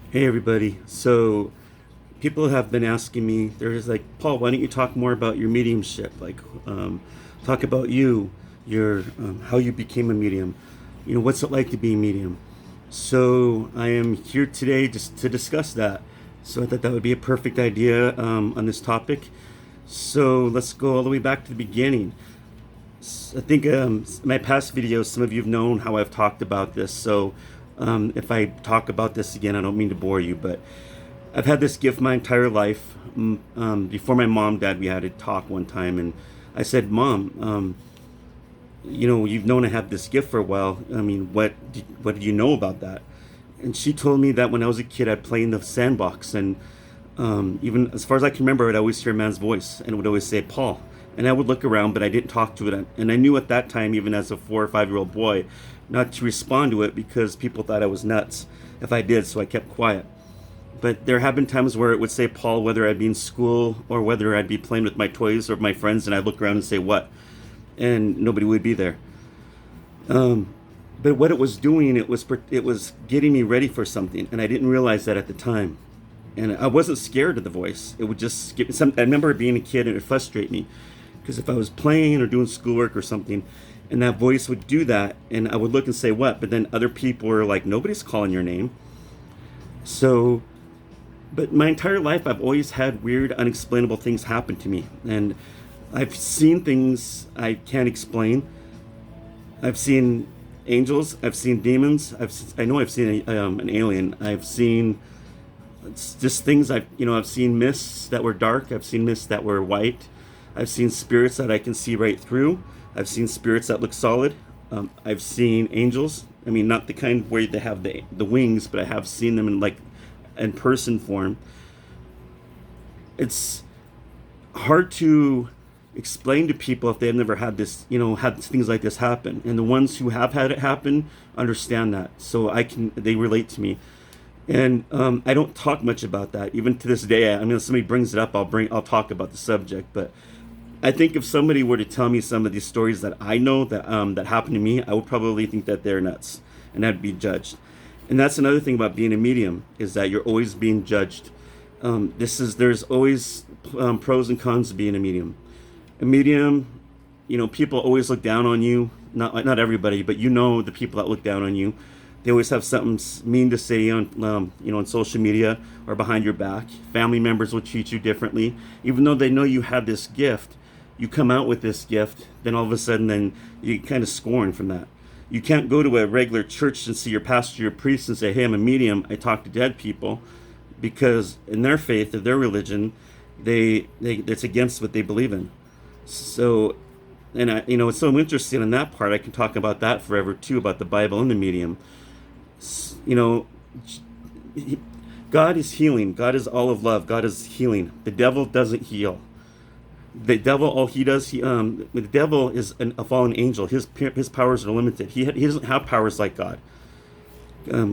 Hey everybody. So people have been asking me, they're just like, Paul, why don't you talk more about your mediumship? Talk about you, your how you became a medium. What's it like to be a medium? So I am here today just to discuss that. So I thought that would be a perfect idea on this topic. So let's go all the way back to the beginning. I think my past videos, some of you have known how I've talked about this. So if I talk about this again, I don't mean to bore you, but I've had this gift my entire life. Before my mom died, we had a talk one time, and I said, "Mom, you've known I have this gift for a while. I mean, what do you know about that?" And she told me that when I was a kid, I'd play in the sandbox, and even as far as I can remember, I'd always hear a man's voice, and it would always say, "Paul." And I would look around, but I didn't talk to it. And I knew at that time, even as a 4 or 5 year old boy, not to respond to it because people thought I was nuts if I did, so I kept quiet. But there have been times where it would say Paul, whether I'd be in school or whether I'd be playing with my toys or my friends, and I'd look around and say, "What?" And nobody would be there. But what it was doing, it was getting me ready for something, and I didn't realize that at the time. And I wasn't scared of the voice. It would just skip. I remember being a kid, and it would frustrate me because if I was playing or doing schoolwork or something, and that voice would do that, and I would look and say, "What?" But then other people were like, "Nobody's calling your name." So, but my entire life, I've always had weird, unexplainable things happen to me, and I've seen things I can't explain. I've seen angels. I've seen demons. I know I've seen an alien. I've seen it's just things I've seen mists that were dark. I've seen mists that were white. I've seen spirits that I can see right through. I've seen spirits that look solid. I've seen angels. I mean, not the kind where they have the wings, but I have seen them in person form. It's hard to explain to people if they've never had this, had things like this happen. And the ones who have had it happen understand that, so they relate to me. And I don't talk much about that, even to this day. I mean, if somebody brings it up, I'll talk about the subject. But I think if somebody were to tell me some of these stories that I know that happened to me, I would probably think that they're nuts, and I'd be judged. And that's another thing about being a medium, is that you're always being judged. There's always pros and cons to being a medium. A medium, people always look down on you. Not everybody, but the people that look down on you. They always have something mean to say on social media or behind your back. Family members will treat you differently, even though they know you have this gift. You come out with this gift, then all of a sudden, then you kind of scorn from that. You can't go to a regular church and see your pastor, your priest, and say, "Hey, I'm a medium. I talk to dead people," because in their faith or their religion, it's against what they believe in. So, and it's so interesting in that part. I can talk about that forever too, about the Bible and the medium. You know, God is healing. God is all of love. God is healing. The devil doesn't heal. The devil, all he does, the devil is a fallen angel. His powers are limited. He doesn't have powers like God.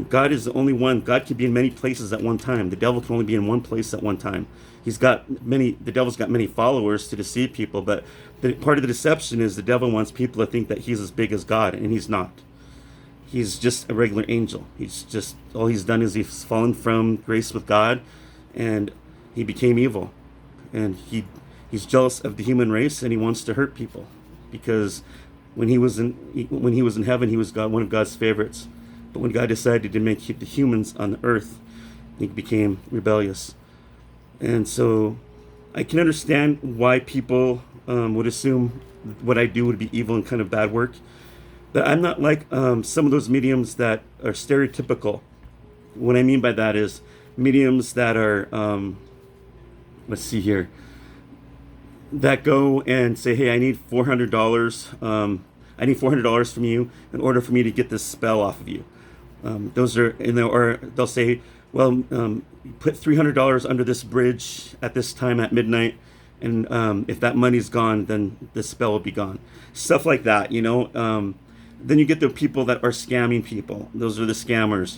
God is the only one. God can be in many places at one time. The devil can only be in one place at one time. The devil's got many followers to deceive people, but part of the deception is the devil wants people to think that he's as big as God, and he's not. He's just a regular angel. All he's done is he's fallen from grace with God, and he became evil. And he's jealous of the human race, and he wants to hurt people, because when he was in heaven, he was one of God's favorites. But when God decided to make the humans on the earth, he became rebellious. And so I can understand why people would assume what I do would be evil and kind of bad work. But I'm not like some of those mediums that are stereotypical. What I mean by that is mediums that are, let's see here, that go and say, "Hey, I need $400. I need $400 from you in order for me to get this spell off of you." Those are, or they'll say, "Well, put $300 under this bridge at this time at midnight, and if that money's gone, then the spell will be gone." Stuff like that, Then you get the people that are scamming people. Those are the scammers,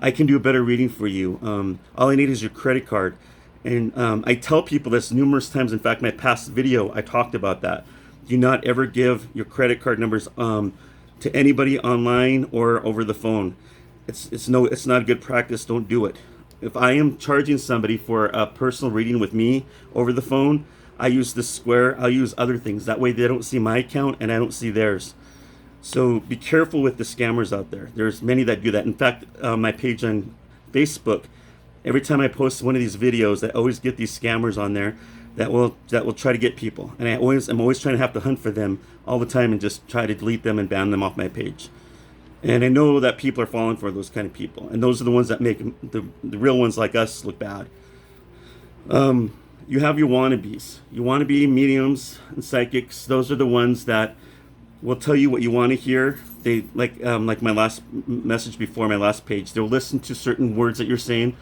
"I can do a better reading for you. All I need is your credit card." And I tell people this numerous times. In fact, my past video, I talked about that. Do not ever give your credit card numbers to anybody online or over the phone. It's not a good practice. Don't do it. if I am charging somebody for a personal reading with me over the phone, I use the square. I'll use other things. That way they don't see my account and I don't see theirs. So be careful with the scammers out there. There's many that do that. In fact, my page on Facebook, every time I post one of these videos, I always get these scammers on there that will try to get people. And I'm always trying to have to hunt for them all the time and just try to delete them and ban them off my page. And I know that people are falling for those kind of people. And those are the ones that make the real ones like us look bad. You have your wannabes. You want to be mediums and psychics. Those are the ones that will tell you what you want to hear. They like my last message before my last page. They'll listen to certain words that you're saying.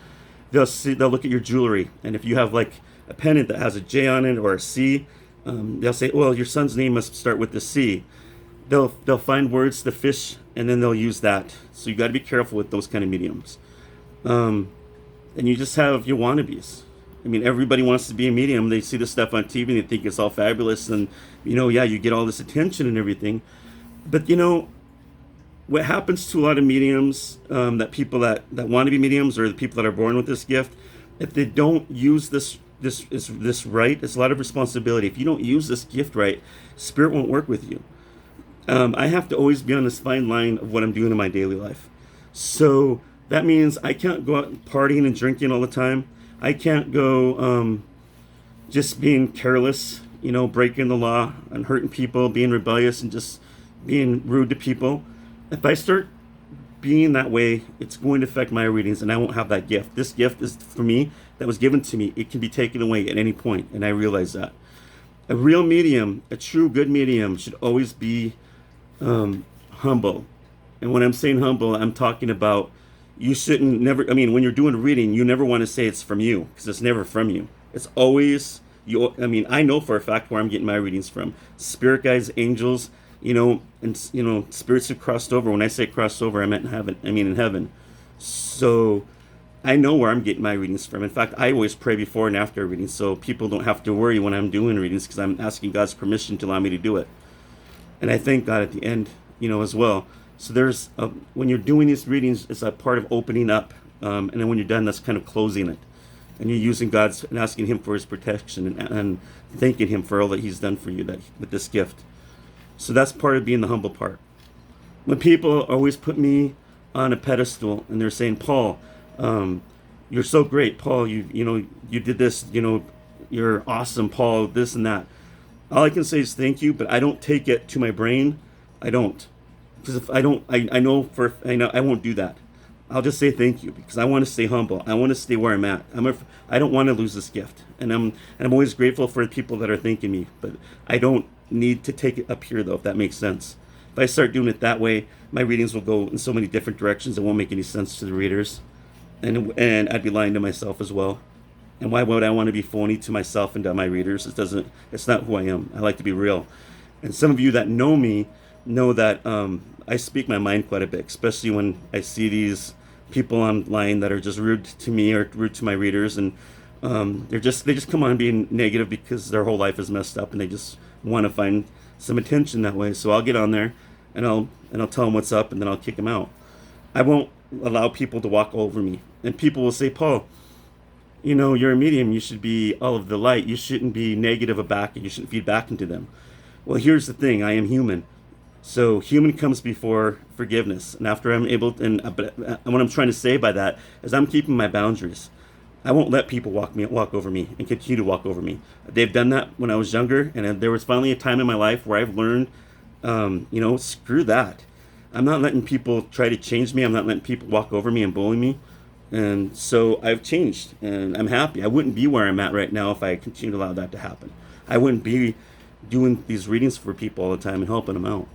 They'll look at your jewelry, and if you have like a pendant that has a J on it or a C, they'll say, well, your son's name must start with the C. They'll find words to fish, and then they'll use that. So you got to be careful with those kind of mediums. And you just have your wannabes. I mean, everybody wants to be a medium. They see this stuff on TV and they think it's all fabulous, and yeah, you get all this attention and everything. But what happens to a lot of mediums, that people that want to be mediums, or the people that are born with this gift, if they don't use this right, it's a lot of responsibility. If you don't use this gift right, spirit won't work with you. I have to always be on this fine line of what I'm doing in my daily life. So that means I can't go out partying and drinking all the time. I can't go just being careless, breaking the law and hurting people, being rebellious and just being rude to people. If I start being that way, it's going to affect my readings, and I won't have that gift. This gift is for me, that was given to me. It can be taken away at any point, and I realize that. A real medium, a true good medium, should always be humble. And when I'm saying humble, I'm talking about you shouldn't when you're doing a reading, you never want to say it's from you, because it's never from you. It's always you. I know for a fact where I'm getting my readings from. Spirit guides, angels, and spirits who crossed over. When I say crossed over, I meant in heaven. In heaven. So I know where I'm getting my readings from. In fact, I always pray before and after a reading, so people don't have to worry when I'm doing readings, because I'm asking God's permission to allow me to do it. And I thank God at the end, as well. So there's when you're doing these readings, it's a part of opening up, and then when you're done, that's kind of closing it, and you're using God's and asking Him for His protection and thanking Him for all that He's done for you with this gift. So that's part of being the humble part. When people always put me on a pedestal and they're saying, Paul, you're so great, Paul, you did this, you're awesome, Paul, this and that. All I can say is thank you, but I don't take it to my brain. I don't. Because if I don't, I know I won't do that. I'll just say thank you, because I want to stay humble. I want to stay where I'm at. I don't want to lose this gift, and I'm always grateful for the people that are thanking me. But I don't need to take it up here, though, if that makes sense. If I start doing it that way, my readings will go in so many different directions. It won't make any sense to the readers, and I'd be lying to myself as well. And why would I want to be phony to myself and to my readers? It's not who I am. I like to be real. And some of you that know me know that I speak my mind quite a bit, especially when I see these people online that are just rude to me or rude to my readers, and they just come on being negative because their whole life is messed up and they just want to find some attention that way. So I'll get on there and I'll tell them what's up, and then I'll kick them out. I won't allow people to walk over me. And people will say, Paul, you're a medium. You should be all of the light. You shouldn't be negative about it. You shouldn't feed back into them. Well, here's the thing. I am human. So human comes before forgiveness. And after I'm able to, and what I'm trying to say by that is I'm keeping my boundaries. I won't let people walk over me and continue to walk over me. They've done that when I was younger. And there was finally a time in my life where I've learned, screw that. I'm not letting people try to change me. I'm not letting people walk over me and bully me. And so I've changed, and I'm happy. I wouldn't be where I'm at right now if I continued to allow that to happen. I wouldn't be doing these readings for people all the time and helping them out.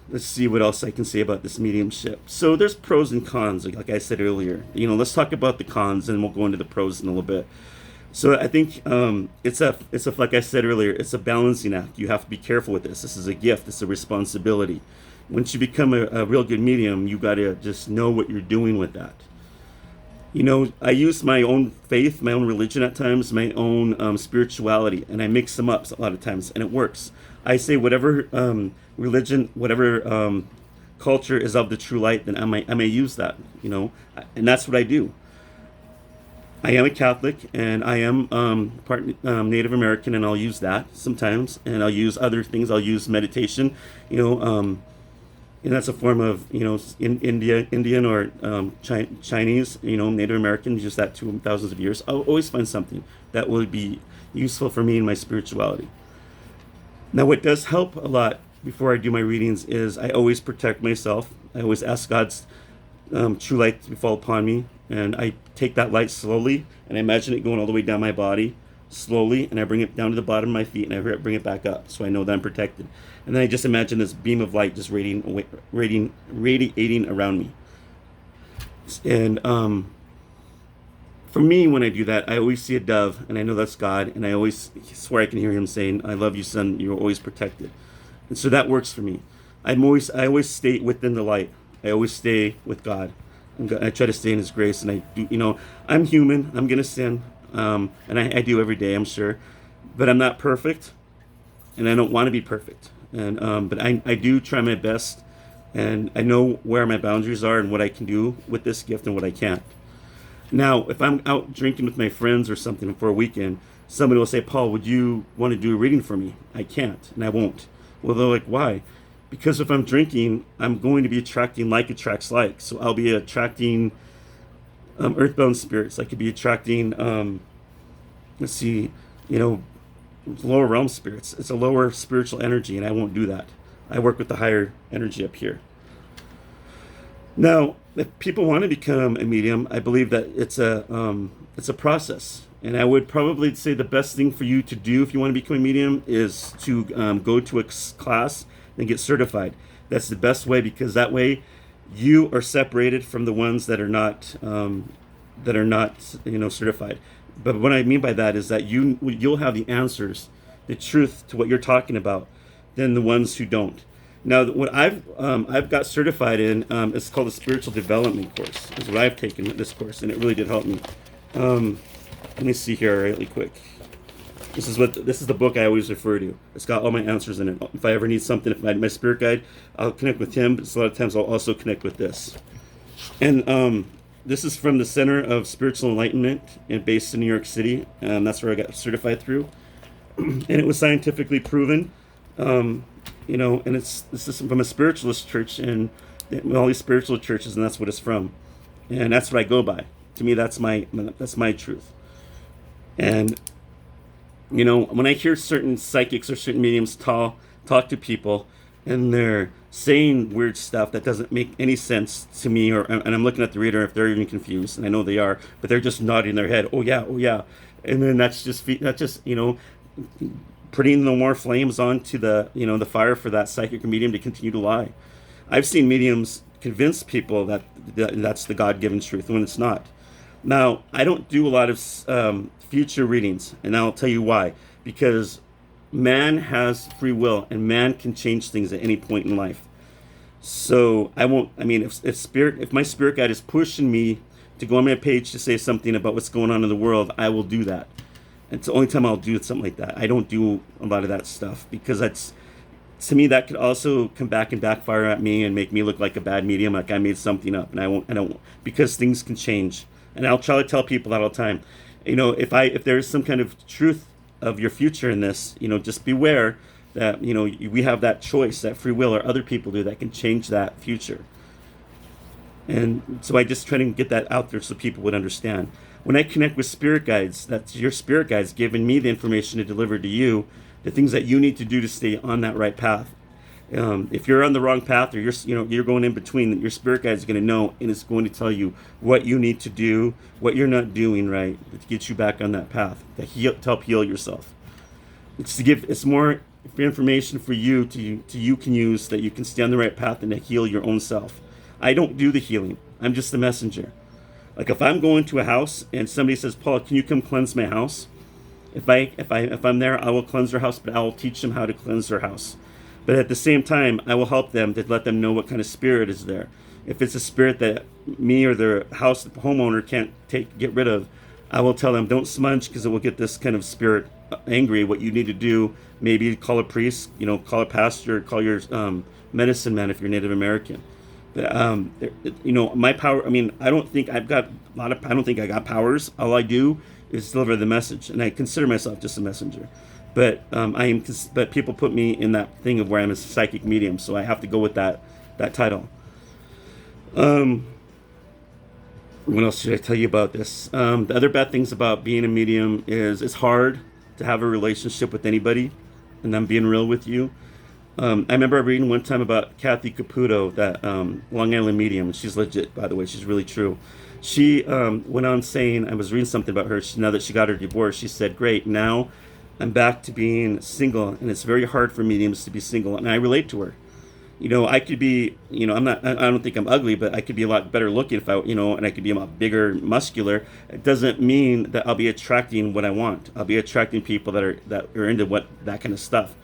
Let's see what else I can say about this mediumship. So there's pros and cons, like I said earlier. Let's talk about the cons, and we'll go into the pros in a little bit. So I think it's like I said earlier, it's a balancing act. You have to be careful with this. This is a gift. It's a responsibility. Once you become a real good medium, you got to just know what you're doing with that. I use my own faith, my own religion at times, my own spirituality, and I mix them up a lot of times, and it works. I say whatever religion, whatever culture is of the true light, then I may use that, and that's what I do. I am a Catholic, and I am part Native American, and I'll use that sometimes, and I'll use other things. I'll use meditation, and that's a form of in Indian or Chinese, Native Americans use that to thousands of years. I'll always find something that will be useful for me in my spirituality. Now, what does help a lot before I do my readings is I always protect myself. I always ask God's true light to fall upon me, and I take that light slowly, and I imagine it going all the way down my body slowly, and I bring it down to the bottom of my feet, and I bring it back up, so I know that I'm protected. And then I just imagine this beam of light just radiating around me. And for me, when I do that, I always see a dove, and I know that's God, and I always swear I can hear him saying, "I love you, son. You're always protected." And so that works for me. I always stay within the light. I always stay with God. I try to stay in His grace, and I do. I'm human. I'm gonna sin, and I do every day, I'm sure, but I'm not perfect, and I don't want to be perfect. And but I do try my best, and I know where my boundaries are and what I can do with this gift and what I can't. Now, if I'm out drinking with my friends or something for a weekend, somebody will say, "Paul, would you want to do a reading for me?" I can't, and I won't. Well, they're like, "Why?" Because if I'm drinking, I'm going to be attracting like attracts like. So I'll be attracting earthbound spirits. I could be attracting, lower realm spirits. It's a lower spiritual energy, and I won't do that. I work with the higher energy up here. Now, if people want to become a medium, I believe that it's a process. And I would probably say the best thing for you to do if you want to become a medium is to go to a class and get certified. That's the best way, because that way you are separated from the ones that are not certified. But what I mean by that is that you'll have the answers, the truth to what you're talking about, than the ones who don't. Now, what I've got certified in is called a spiritual development course. Is what I've taken with this course, and it really did help me. Let me see here really quick. This is the book I always refer to. It's got all my answers in it. If I ever need something, if my spirit guide, I'll connect with him. But a lot of times I'll also connect with this. And this is from the Center of Spiritual Enlightenment, and based in New York City. That's where I got certified through. And it was scientifically proven. And this is from a spiritualist church, and all these spiritual churches, and that's what it's from. And that's what I go by. To me, that's my truth. And when I hear certain psychics or certain mediums talk to people, and they're saying weird stuff that doesn't make any sense to me, and I'm looking at the reader if they're even confused, and I know they are, but they're just nodding their head, oh yeah, and then that's just putting the more flames onto the fire for that psychic or medium to continue to lie. I've seen mediums convince people that that's the God-given truth when it's not. Now, I don't do a lot of future readings, and I'll tell you why. Because man has free will, and man can change things at any point in life. So I won't. I mean, if my spirit guide is pushing me to go on my page to say something about what's going on in the world, I will do that. It's the only time I'll do something like that. I don't do a lot of that stuff, because to me, that could also come back and backfire at me and make me look like a bad medium, like I made something up, and I don't, because things can change. And I'll try to tell people that all the time. If there's some kind of truth of your future in this, just beware that, we have that choice, that free will, or other people do, that can change that future. And so I just try to get that out there so people would understand. When I connect with spirit guides, that's your spirit guides giving me the information to deliver to you, the things that you need to do to stay on that right path. If you're on the wrong path, or you're going in between, your spirit guide is going to know, and it's going to tell you what you need to do, what you're not doing right, to get you back on that path, to help heal yourself. It's more information for you you can use, that you can stay on the right path and to heal your own self. I don't do the healing. I'm just the messenger. Like if I'm going to a house and somebody says, "Paul, can you come cleanse my house?" If I'm there, I will cleanse their house, but I will teach them how to cleanse their house. But at the same time, I will help them to let them know what kind of spirit is there. If it's a spirit that me or their house homeowner can't get rid of, I will tell them, don't smudge, because it will get this kind of spirit angry, what you need to do, maybe call a priest, call a pastor, call your medicine man if you're Native American. But my power. I mean, I don't think I've got a lot of. I don't think I got powers. All I do is deliver the message, and I consider myself just a messenger. But I am. But people put me in that thing of where I'm a psychic medium, so I have to go with that title. What else should I tell you about this? The other bad things about being a medium is it's hard to have a relationship with anybody, and I'm being real with you. I remember reading one time about Kathy Caputo, that Long Island medium. She's legit, by the way. She's really true. She went on saying, I was reading something about her. Now that she got her divorce, she said, "Great, now I'm back to being single, and it's very hard for mediums to be single." And I relate to her. I could be, I'm not, I don't think I'm ugly, but I could be a lot better looking if I, and I could be a lot bigger, muscular. It doesn't mean that I'll be attracting what I want. I'll be attracting people that are into that kind of stuff.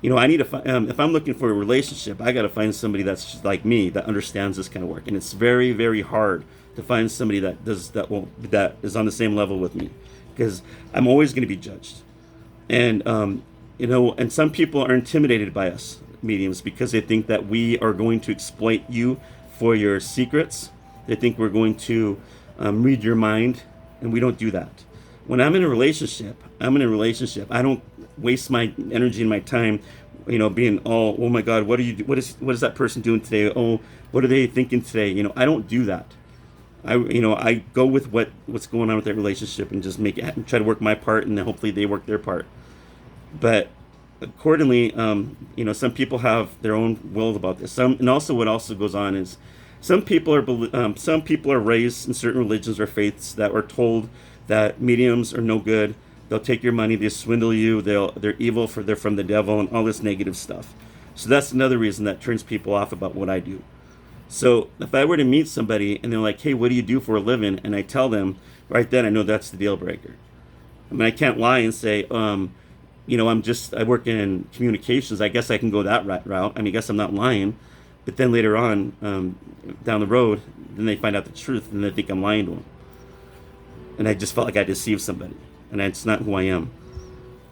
I need to if I'm looking for a relationship, I got to find somebody that's just like me, that understands this kind of work. And it's very, very hard to find somebody that is on the same level with me, because I'm always going to be judged. And, and some people are intimidated by us mediums because they think that we are going to exploit you for your secrets. They think we're going to read your mind, and we don't do that. When I'm in a relationship, I don't waste my energy and my time, being all, oh my God, what is that person doing today? Oh, what are they thinking today? I don't do that. I go with what's going on with that relationship and just make it, and try to work my part, and then hopefully they work their part. But accordingly, some people have their own will about this. And also what also goes on is some people are raised in certain religions or faiths that are told that mediums are no good. They'll take your money, they swindle you, they're evil, they're from the devil, and all this negative stuff. So that's another reason that turns people off about what I do. So if I were to meet somebody and they're like, "Hey, what do you do for a living?" and I tell them, right then I know that's the deal breaker. I mean, I can't lie and say, I work in communications. I guess I can go that route. I mean, I guess I'm not lying. But then later on, down the road, then they find out the truth and they think I'm lying to them. And I just felt like I deceived somebody. And it's not who I am.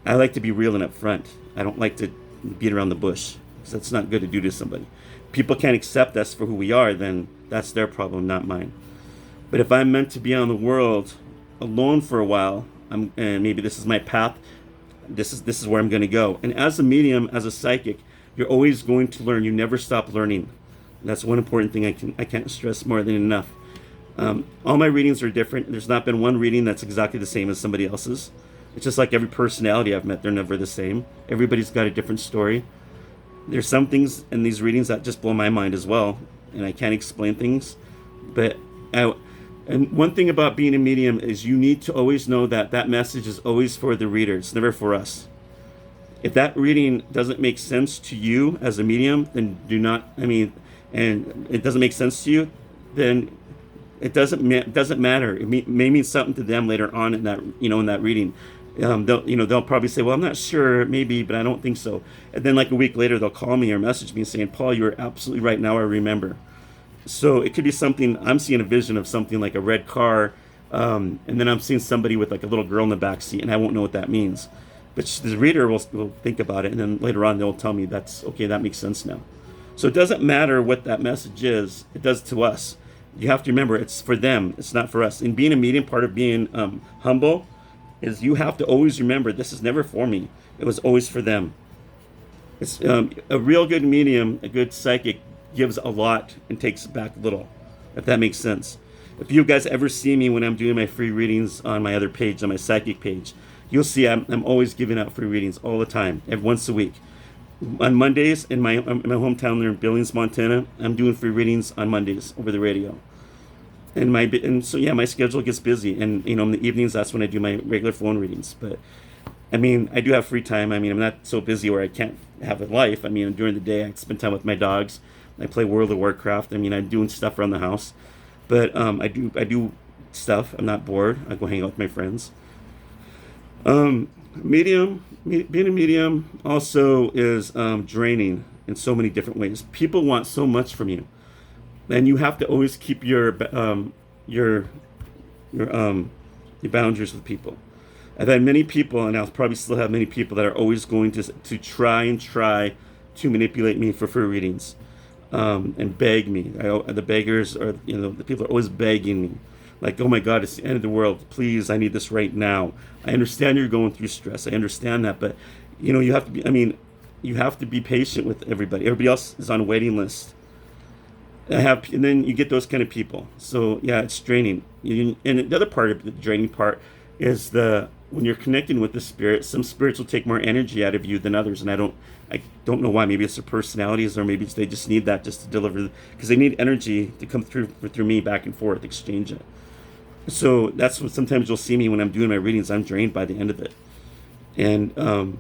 I like to be real and upfront. I don't like to beat around the bush, because that's not good to do to somebody. People can't accept us for who we are, then that's their problem, not mine. But if I'm meant to be on the world alone for a while, and maybe this is my path, this is where I'm going to go. And as a medium, as a psychic, you're always going to learn. You never stop learning. And that's one important thing I can't stress more than enough. All my readings are different. There's not been one reading that's exactly the same as somebody else's. It's just like every personality I've met, they're never the same. Everybody's got a different story. There's some things in these readings that just blow my mind as well, and I can't explain things. And one thing about being a medium is you need to always know that message is always for the reader. It's never for us. If that reading doesn't make sense to you as a medium, then and it doesn't make sense to you, then it doesn't matter. It may mean something to them later on in that reading. They'll probably say, "Well, I'm not sure, maybe, but I don't think so." And then like a week later, they'll call me or message me saying, "Paul, you were absolutely right. Now I remember." So it could be something. I'm seeing a vision of something like a red car, and then I'm seeing somebody with like a little girl in the back seat, and I won't know what that means. But the reader will think about it, and then later on they'll tell me, "That's okay. That makes sense now." So it doesn't matter what that message is. It does to us. You have to remember, it's for them. It's not for us. And being a medium, part of being humble, is you have to always remember, this is never for me. It was always for them. It's a real good medium, a good psychic, gives a lot and takes back little, if that makes sense. If you guys ever see me when I'm doing my free readings on my other page, on my psychic page, you'll see I'm always giving out free readings all the time, once a week. On Mondays, in my hometown there in Billings, Montana, I'm doing free readings on Mondays over the radio. And so my schedule gets busy, and in the evenings that's when I do my regular phone readings. But I do have free time. I'm not so busy where I can't have a life. During the day I spend time with my dogs. I play World of Warcraft. I'm doing stuff around the house. But I do stuff. I'm not bored. I go hang out with my friends. Being a medium also is draining in so many different ways. People want so much from you, and you have to always keep your boundaries with people. I've had many people, and I'll probably still have many people that are always going to try to manipulate me for free readings, and beg me. The beggars are, the people are always begging me, like, oh my God, it's the end of the world. Please, I need this right now. I understand you're going through stress. I understand that, but you have to be. I mean, you have to be patient with everybody. Everybody else is on a waiting list. And then you get those kind of people. So yeah, it's draining. And the other part of the draining part is when you're connecting with the spirit. Some spirits will take more energy out of you than others, and I don't know why. Maybe it's their personalities, or maybe they just need that just to deliver, because they need energy to come through me back and forth, exchange it. So that's what sometimes you'll see me when I'm doing my readings. I'm drained by the end of it, and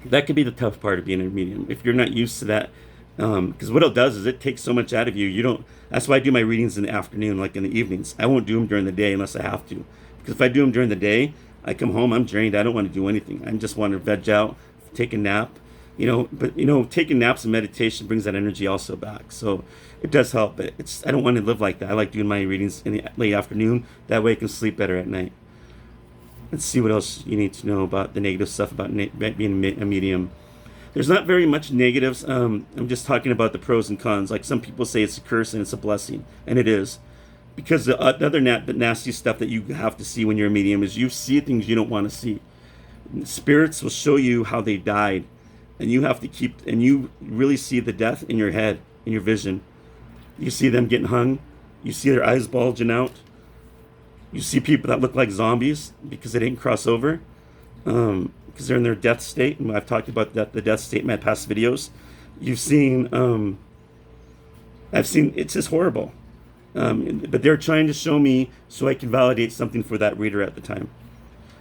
that could be the tough part of being a medium if you're not used to that. Because what it does is it takes so much out of you. You don't. That's why I do my readings in the afternoon, like in the evenings. I won't do them during the day unless I have to. Because if I do them during the day, I come home, I'm drained. I don't want to do anything. I just want to veg out, take a nap. But taking naps and meditation brings that energy also back. So it does help. But I don't want to live like that. I like doing my readings in the late afternoon. That way I can sleep better at night. Let's see what else you need to know about the negative stuff about being a medium. There's not very much negatives. I'm just talking about the pros and cons. Like some people say it's a curse and it's a blessing, and it is. Because the other nasty stuff that you have to see when you're a medium is you see things you don't want to see. Spirits will show you how they died, and you really see the death in your head, in your vision. You see them getting hung. You see their eyes bulging out. You see people that look like zombies because they didn't cross over. Because they're in their death state, and I've talked about the death state in my past videos. I've seen, it's just horrible. But they're trying to show me so I can validate something for that reader at the time.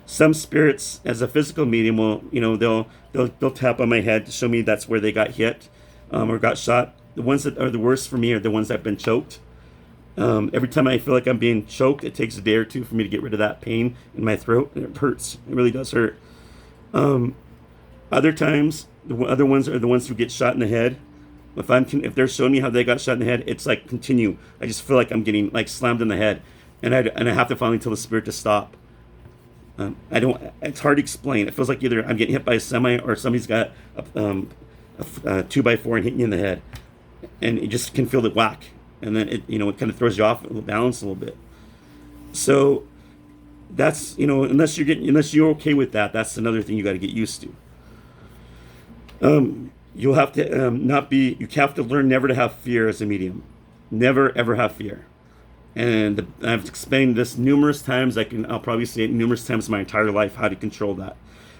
Some spirits, as a physical medium, will, they'll tap on my head to show me that's where they got hit, or got shot. The ones that are the worst for me are the ones that have been choked. Every time I feel like I'm being choked, it takes a day or two for me to get rid of that pain in my throat, and it hurts. It really does hurt. Other times, the other ones are the ones who get shot in the head. If they're showing me how they got shot in the head, it's like continue. I just feel like I'm getting like slammed in the head, and I have to finally tell the spirit to stop. It's hard to explain. It feels like either I'm getting hit by a semi or somebody's got a 2x4 and hitting you in the head, and you just can feel the whack, and then it kind of throws you off balance a little bit. So that's unless you're okay with that, that's another thing you got to get used to. You'll have to you have to learn never to have fear as a medium. Never ever have fear. And I've explained this numerous times. I'll probably say it numerous times in my entire life how to control that.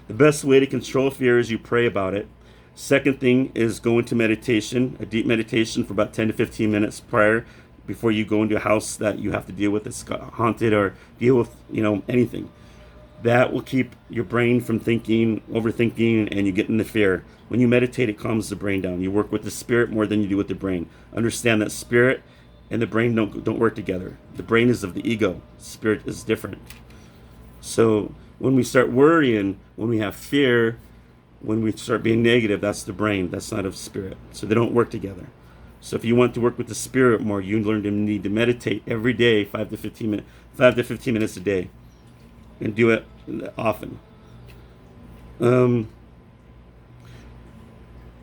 The best way to control fear is you pray about it. Second thing is go into meditation, a deep meditation for about 10 to 15 minutes prior, before you go into a house that you have to deal with that's haunted, or deal with anything. That will keep your brain from overthinking, and you get into fear. When you meditate, it calms the brain down. You work with the spirit more than you do with the brain. Understand that spirit and the brain don't work together. The brain is of the ego. Spirit is different. So when we start worrying, when we have fear, when we start being negative, that's the brain. That's not of spirit. So they don't work together. So if you want to work with the spirit more, you need to meditate every day, 5 to 15 minutes a day, and do it often.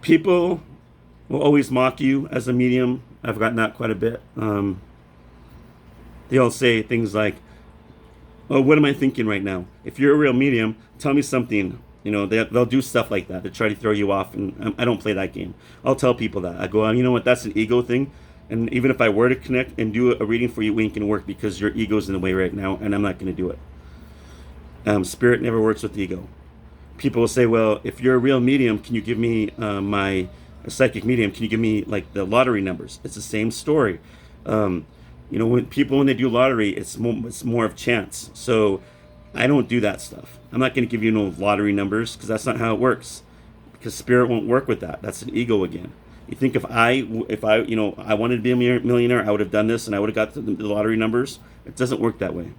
People will always mock you as a medium. I've gotten that quite a bit. They'll say things like, "Oh, what am I thinking right now? If you're a real medium, tell me something." They'll do stuff like that to try to throw you off, and I don't play that game. I'll tell people that. I go, you know what, that's an ego thing, and even if I were to connect and do a reading for you, we ain't going to work because your ego's in the way right now, and I'm not going to do it. Spirit never works with ego. People will say, well, if you're a real medium, can you give me a psychic medium, can you give me like the lottery numbers? It's the same story. When they do lottery, it's more of chance. So I don't do that stuff. I'm not going to give you no lottery numbers because that's not how it works. Because spirit won't work with that. That's an ego again. You think if I wanted to be a millionaire, I would have done this and I would have got the lottery numbers. It doesn't work that way.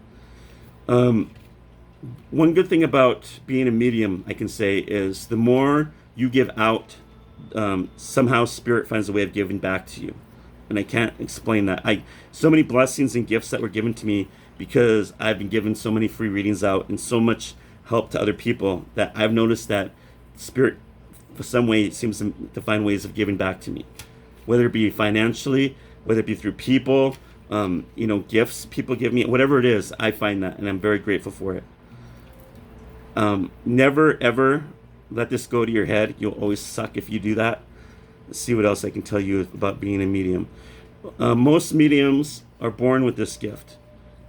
One good thing about being a medium, I can say, is the more you give out, somehow spirit finds a way of giving back to you. And I can't explain that. So many blessings and gifts that were given to me because I've been given so many free readings out, and so much help to other people, that I've noticed that spirit, for some way, seems to find ways of giving back to me, whether it be financially, whether it be through people, gifts people give me, whatever it is. I find that, and I'm very grateful for it. Never ever let this go to your head. You'll always suck if you do that. Let's see what else I can tell you about being a medium. Most mediums are born with this gift.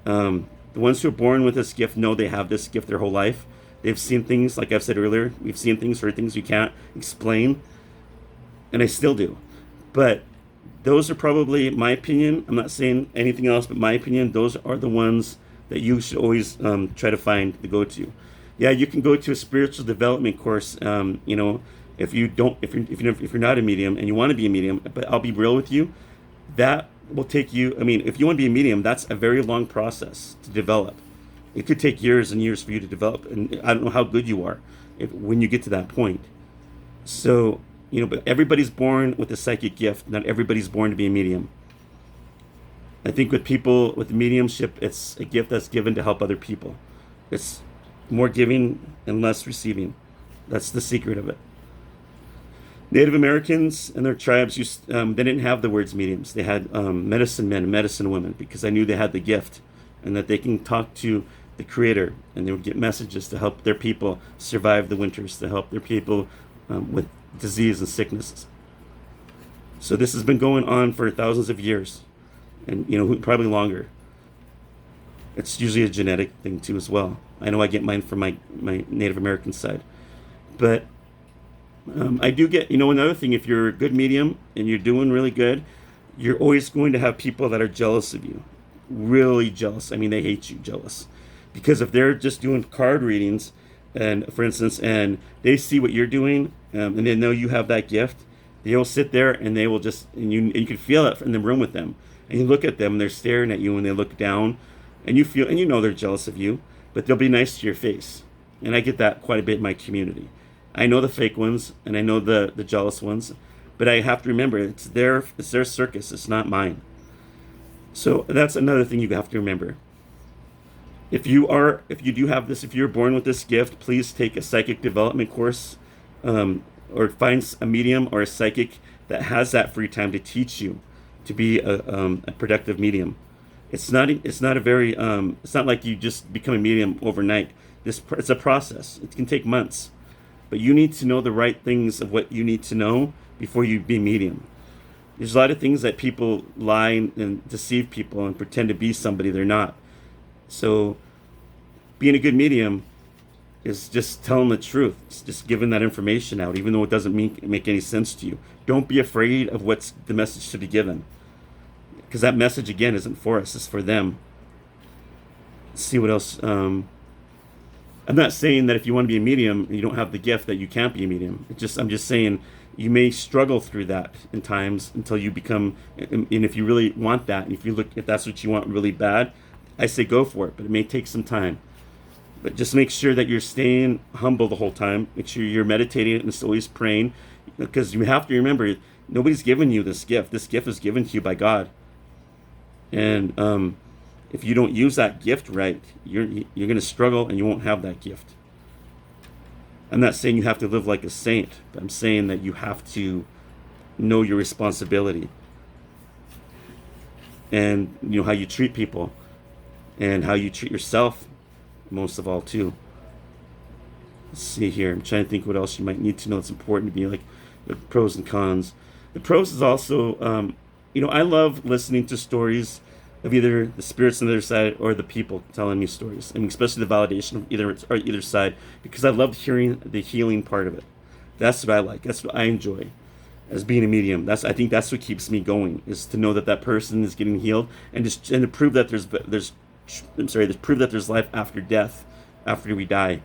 The ones who are born with this gift know they have this gift their whole life. They've seen things, like I've said earlier, we've seen things, heard things you can't explain, and I still do. But those are probably, my opinion, I'm not saying anything else, but my opinion, those are the ones that you should always try to find to go to. Yeah, you can go to a spiritual development course, if you're not a medium and you want to be a medium. But I'll be real with you, that will take you, if you want to be a medium, that's a very long process to develop. It could take years and years for you to develop, and I don't know how good you are when you get to that point. So, but everybody's born with a psychic gift. Not everybody's born to be a medium. I think with people with mediumship, it's a gift that's given to help other people. It's more giving and less receiving. That's the secret of it. Native Americans and their tribes they didn't have the words mediums. They had medicine men and medicine women, because I knew they had the gift and that they can talk to the Creator, and they would get messages to help their people survive the winters, to help their people with disease and sicknesses. So this has been going on for thousands of years, and probably longer. It's usually a genetic thing too as well. I know I get mine from my Native American side, but I do get, another thing, if you're a good medium and you're doing really good, you're always going to have people that are jealous of you. Really jealous. They hate you, jealous. Because if they're just doing card readings, and for instance, and they see what you're doing, and they know you have that gift, they'll sit there and they will just, and you can feel it in the room with them. And you look at them, and they're staring at you, and they look down, and you feel, and they're jealous of you, but they'll be nice to your face. And I get that quite a bit in my community. I know the fake ones, and I know the jealous ones, but I have to remember, it's their circus, it's not mine. So that's another thing you have to remember. If you do have this, if you're born with this gift, please take a psychic development course, or find a medium or a psychic that has that free time to teach you to be a productive medium. It's not like you just become a medium overnight. It's a process. It can take months, but you need to know the right things of what you need to know before you be medium. There's a lot of things that people lie and deceive people and pretend to be somebody they're not. So being a good medium is just telling the truth. It's just giving that information out, even though it doesn't make any sense to you. Don't be afraid of what's the message to be given, because that message, again, isn't for us. It's for them. Let's see what else. I'm not saying that if you want to be a medium and you don't have the gift that you can't be a medium. I'm just saying you may struggle through that in times until you become, and if you really want that, and if that's what you want really bad, I say go for it, but it may take some time. But just make sure that you're staying humble the whole time. Make sure you're meditating and always praying, because you have to remember, nobody's given you this gift. This gift is given to you by God. And if you don't use that gift right, you're going to struggle, and you won't have that gift. I'm not saying you have to live like a saint, but I'm saying that you have to know your responsibility, and how you treat people, and how you treat yourself, most of all, too. Let's see here. I'm trying to think what else you might need to know. It's important to be like the pros and cons. The pros is also, I love listening to stories of either the spirits on the other side or the people telling me stories. Especially the validation of either side, because I love hearing the healing part of it. That's what I like. That's what I enjoy as being a medium. I think that's what keeps me going, is to know that person is getting healed, and to prove that there's proof that there's life after death, after we die.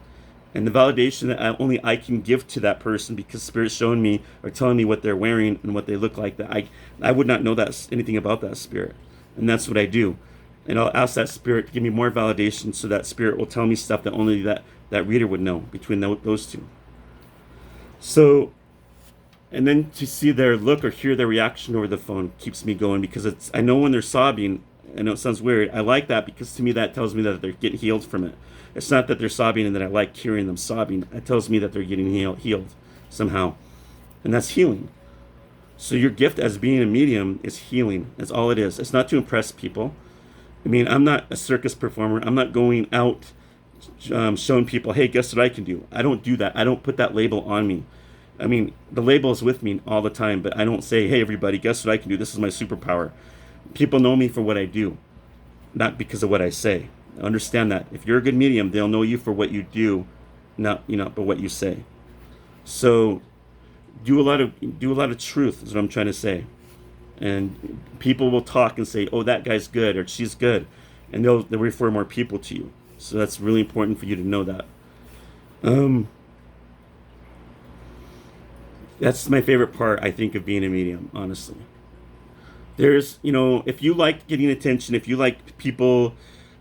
And the validation that only I can give to that person, because spirits showing me or telling me what they're wearing and what they look like, that I would not know anything about that spirit. And that's what I do. And I'll ask that spirit to give me more validation, so that spirit will tell me stuff that only that reader would know, between those two. So, and then to see their look or hear their reaction over the phone keeps me going, because I know when they're sobbing, I know it sounds weird. I like that because to me that tells me that they're getting healed from it. It's not that they're sobbing and that I like hearing them sobbing. It tells me that they're getting healed somehow. And that's healing. So your gift as being a medium is healing. That's all it is. It's not to impress people. I mean, I'm not a circus performer. I'm not going out showing people, hey, guess what I can do? I don't do that. I don't put that label on me. I mean, the label is with me all the time, but I don't say, hey, everybody, guess what I can do? This is my superpower. People know me for what I do, not because of what I say. Understand that. If you're a good medium, they'll know you for what you do, not but what you say. So do a lot of truth is what I'm trying to say. And people will talk and say, oh, that guy's good or she's good. And they'll refer more people to you. So that's really important for you to know that. That's my favorite part, I think, of being a medium, honestly. There's, if you like getting attention, if you like people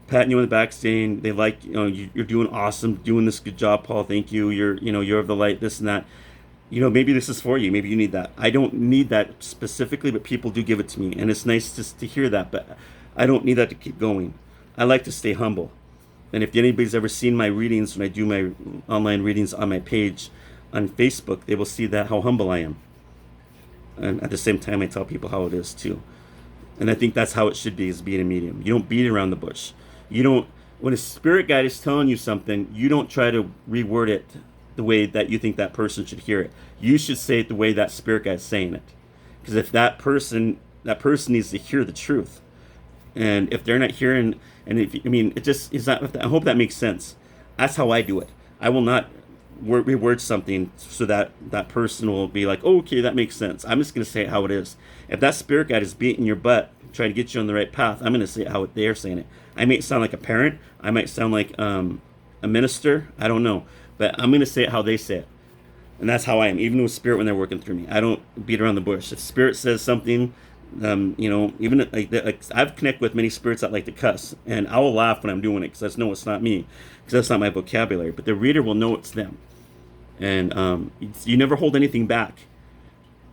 patting you on the back saying they like, you're doing awesome, doing this good job, Paul, thank you, you're of the light, this and that. Maybe this is for you. Maybe you need that. I don't need that specifically, but people do give it to me. And it's nice just to hear that, but I don't need that to keep going. I like to stay humble. And if anybody's ever seen my readings, when I do my online readings on my page on Facebook, they will see that how humble I am. And at the same time, I tell people how it is too. And I think that's how it should be, is being a medium. You don't beat around the bush. When a spirit guide is telling you something, you don't try to reword it the way that you think that person should hear it. You should say it the way that spirit guide is saying it. Because if that person needs to hear the truth. And if they're not hearing, it just is not, I hope that makes sense. That's how I do it. I will not reword something so that that person will be like, oh, okay, that makes sense. I'm just going to say it how it is. If that spirit guide is beating your butt, trying to get you on the right path, I'm going to say it how they're saying it. I might sound like a parent. I might sound like a minister. I don't know. But I'm going to say it how they say it. And that's how I am, even with spirit when they're working through me. I don't beat around the bush. If spirit says something, even like I've connected with many spirits that like to cuss. And I will laugh when I'm doing it because I know it's not me. Because that's not my vocabulary. But the reader will know it's them. And you never hold anything back.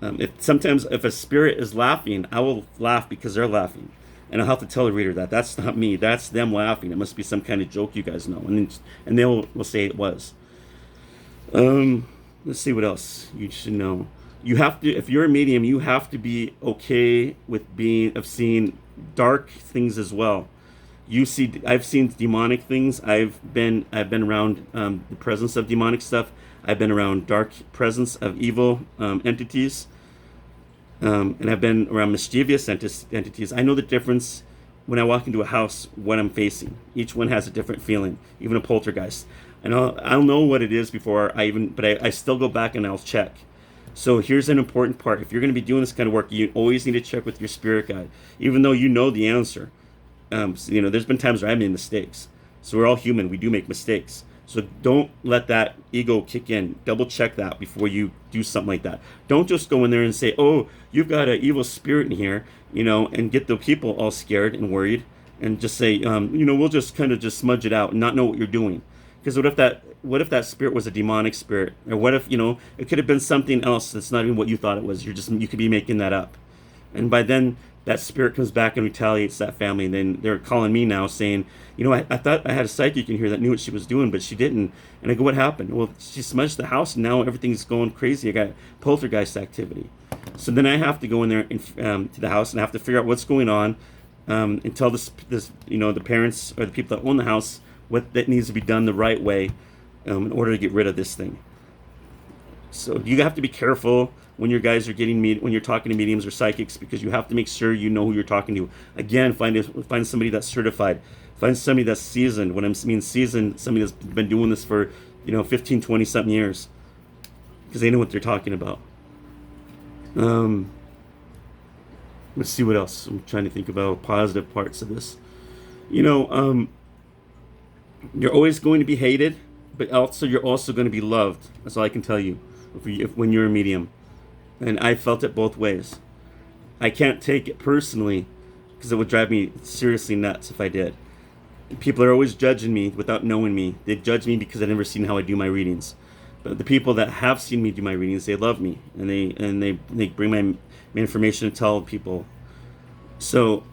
If a spirit is laughing, I will laugh because they're laughing. And I'll have to tell the reader that that's not me. That's them laughing. It must be some kind of joke you guys know. And they will say it was. Let's see what else you should know. You have to, if you're a medium, you have to be okay with seeing dark things as well. I've seen demonic things. I've been around the presence of demonic stuff. I've been around dark presence of evil entities. And I've been around mischievous entities. I know the difference when I walk into a house, what I'm facing. Each one has a different feeling, even a poltergeist. And I'll know what it is before but I still go back and I'll check. So here's an important part. If you're going to be doing this kind of work, you always need to check with your spirit guide, even though you know the answer. There's been times where I made mistakes. So we're all human. We do make mistakes. So don't let that ego kick in. Double check that before you do something like that. Don't just go in there and say, oh, you've got an evil spirit in here, and get the people all scared and worried and just say, we'll just kind of just smudge it out and not know what you're doing. Because what if that spirit was a demonic spirit? Or what if, it could have been something else that's not even what you thought it was. You could be making that up. And by then, that spirit comes back and retaliates that family. And then they're calling me now saying, I thought I had a psychic in here that knew what she was doing, but she didn't. And I go, what happened? Well, she smudged the house and now everything's going crazy. I got poltergeist activity. So then I have to go in there to the house and I have to figure out what's going on and tell the parents or the people that own the house what that needs to be done the right way in order to get rid of this thing. So you have to be careful when your guys are when you're talking to mediums or psychics, because you have to make sure you know who you're talking to. Again, find somebody that's certified. Find somebody that's seasoned. When I mean seasoned, somebody that's been doing this for 15, 20 something years, because they know what they're talking about. Let's see what else. I'm trying to think about positive parts of this. You're always going to be hated, but you're also going to be loved. That's all I can tell you when you're a medium. And I felt it both ways. I can't take it personally because it would drive me seriously nuts if I did. People are always judging me without knowing me. They judge me because I've never seen how I do my readings. But the people that have seen me do my readings, they love me, and they bring my information to tell people. So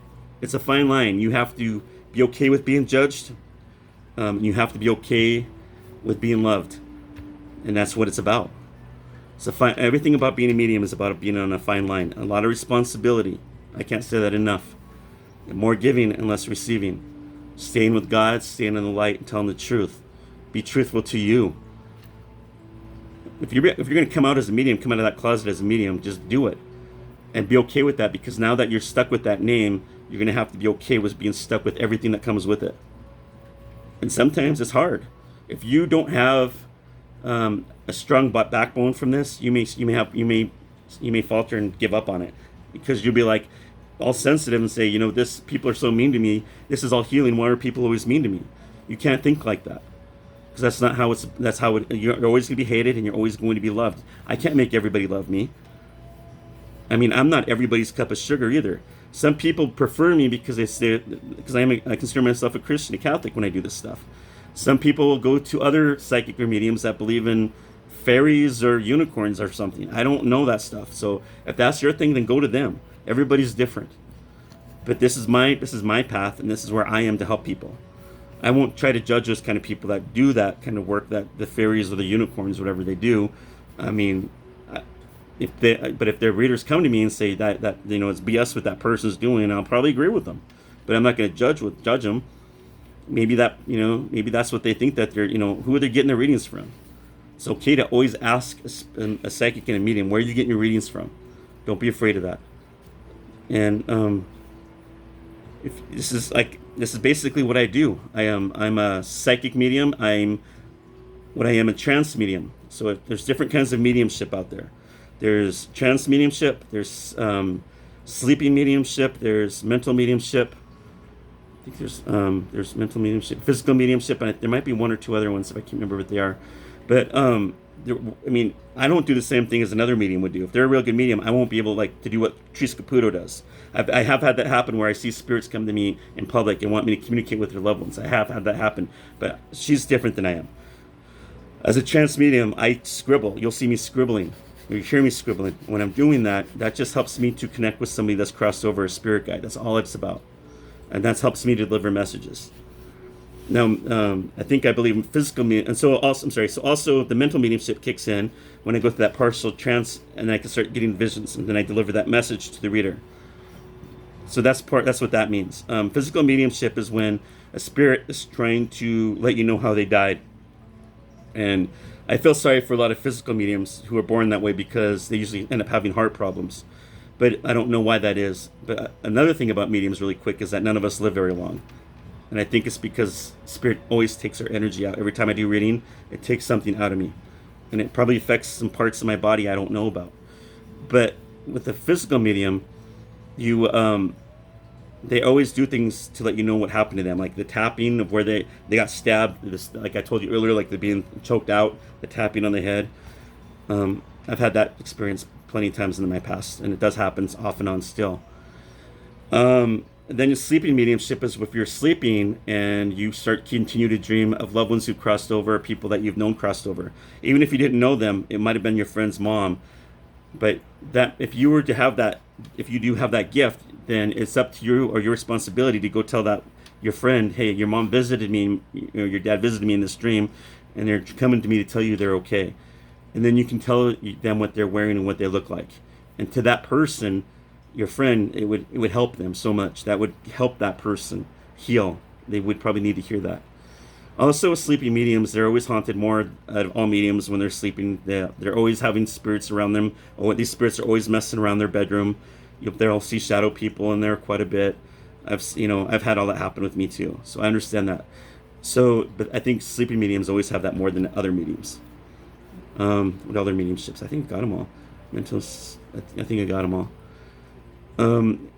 It's a fine line. You have to be okay with being judged. You have to be okay with being loved, and that's what it's about. So everything about being a medium is about being on a fine line. A lot of responsibility. I can't say that enough. More giving and less receiving. Staying with God, staying in the light, and telling the truth. Be truthful to you. If you're going to come out as a medium, come out of that closet as a medium, just do it. And be okay with that, because now that you're stuck with that name, you're going to have to be okay with being stuck with everything that comes with it. And sometimes it's hard. If you don't have a strong backbone from this, you may falter and give up on it, because you'll be like all sensitive and say, this people are so mean to me. This is all healing. Why are people always mean to me? You can't think like that, because that's not how you're always going to be hated and you're always going to be loved. I can't make everybody love me. I mean, I'm not everybody's cup of sugar either. Some people prefer me because I consider myself a Christian, a Catholic when I do this stuff. Some people will go to other psychic or mediums that believe in fairies or unicorns or something. I don't know that stuff. So if that's your thing, then go to them. Everybody's different. But this is my path, and this is where I am to help people. I won't try to judge those kind of people that do that kind of work, that the fairies or the unicorns, whatever they do. I mean, if their readers come to me and say that it's BS what that person's doing, I'll probably agree with them. But I'm not going to judge them. Maybe that's what they think, that they're, who are they getting their readings from? It's okay to always ask a psychic and a medium, where are you getting your readings from? Don't be afraid of that. And if this is basically what I do. I'm a psychic medium. I am a trance medium. So there's different kinds of mediumship out there. There's trance mediumship. There's sleeping mediumship. There's mental mediumship. I think there's mental mediumship, physical mediumship, and there might be one or two other ones if I can't remember what they are. But I don't do the same thing as another medium would do. If they're a real good medium, I won't be able to do what Tris Caputo does. I have had that happen where I see spirits come to me in public and want me to communicate with their loved ones. I have had that happen, but she's different than I am. As a trance medium, I scribble. You'll see me scribbling. You hear me scribbling. When I'm doing that, that just helps me to connect with somebody that's crossed over a spirit guide. That's all it's about. And that helps me to deliver messages. Now, I believe in physical medium, and so also the mental mediumship kicks in when I go through that partial trance, and I can start getting visions, and then I deliver that message to the reader. So that's what that means. Physical mediumship is when a spirit is trying to let you know how they died. And I feel sorry for a lot of physical mediums who are born that way, because they usually end up having heart problems. But I don't know why that is. But another thing about mediums really quick is that none of us live very long. And I think it's because spirit always takes our energy out. Every time I do reading, it takes something out of me. And it probably affects some parts of my body I don't know about. But with the physical medium, they always do things to let you know what happened to them. Like the tapping of where they got stabbed. Like I told you earlier, like they're being choked out, the tapping on the head. I've had that experience plenty of times in my past, and it does happen off and on still. Then your sleeping mediumship is if you're sleeping and you continue to dream of loved ones who crossed over, people that you've known crossed over. Even if you didn't know them, it might have been your friend's mom. But that if you do have that gift, then it's up to you or your responsibility to go tell that your friend, hey, your mom visited me, your dad visited me in this dream, and they're coming to me to tell you they're okay. And then you can tell them what they're wearing and what they look like. And to that person, your friend, it would help them so much. That would help that person heal. They would probably need to hear that. Also, with sleeping mediums, they're always haunted more out of all mediums when they're sleeping. They're always having spirits around them. Or these spirits are always messing around their bedroom. They'll see shadow people in there quite a bit. I've had all that happen with me too. So I understand that. But I think sleeping mediums always have that more than other mediums. What other mediumships? I think I got them all. I think I got them all. And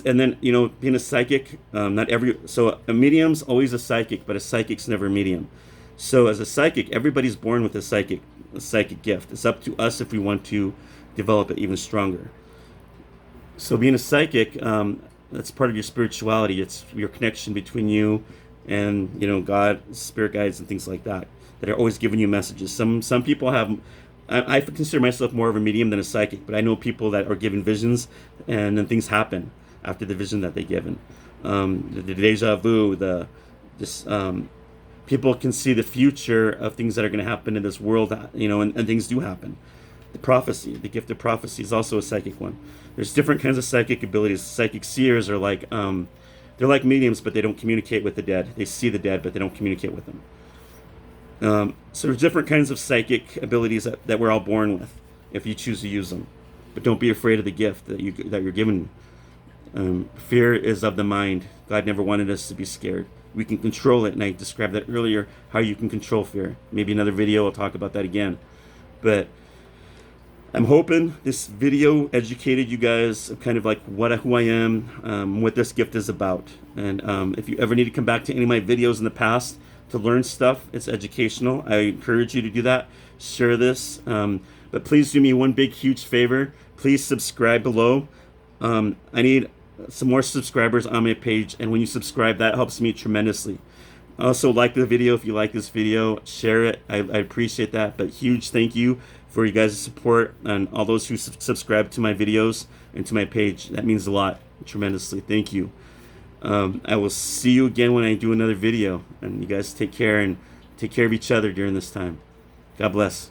then being a psychic, so a medium's always a psychic, but a psychic's never a medium. So as a psychic, everybody's born with a psychic gift. It's up to us if we want to develop it even stronger. So being a psychic, that's part of your spirituality. It's your connection between you and God, spirit guides, and things like that are always giving you messages. Some people have. I consider myself more of a medium than a psychic, but I know people that are given visions and then things happen. after the vision that they given. The deja vu, just people can see the future of things that are going to happen in this world, and things do happen. The prophecy, the gift of prophecy, is also a psychic one. There's different kinds of psychic abilities. Psychic seers are like they're like mediums, but they don't communicate with the dead. They see the dead, but they don't communicate with them. So there's different kinds of psychic abilities that we're all born with, if you choose to use them. But don't be afraid of the gift that you're given. Fear is of the mind. God never wanted us to be scared. We can control it, and I described that earlier, how you can control fear. Maybe another video I'll talk about that again. But I'm hoping this video educated you guys of kind of like who I am, what this gift is about. And if you ever need to come back to any of my videos in the past to learn stuff, it's educational. I encourage you to do that. Share this. But please do me one big, huge favor. Please subscribe below. I need some more subscribers on my page, and when you subscribe, that helps me tremendously. Also, like the video if you like this video. Share it. I appreciate that. But huge thank you for you guys' support and all those who subscribe to my videos and to my page. That means a lot, tremendously. Thank you. I will see you again when I do another video. And you guys take care, and take care of each other during this time. God bless.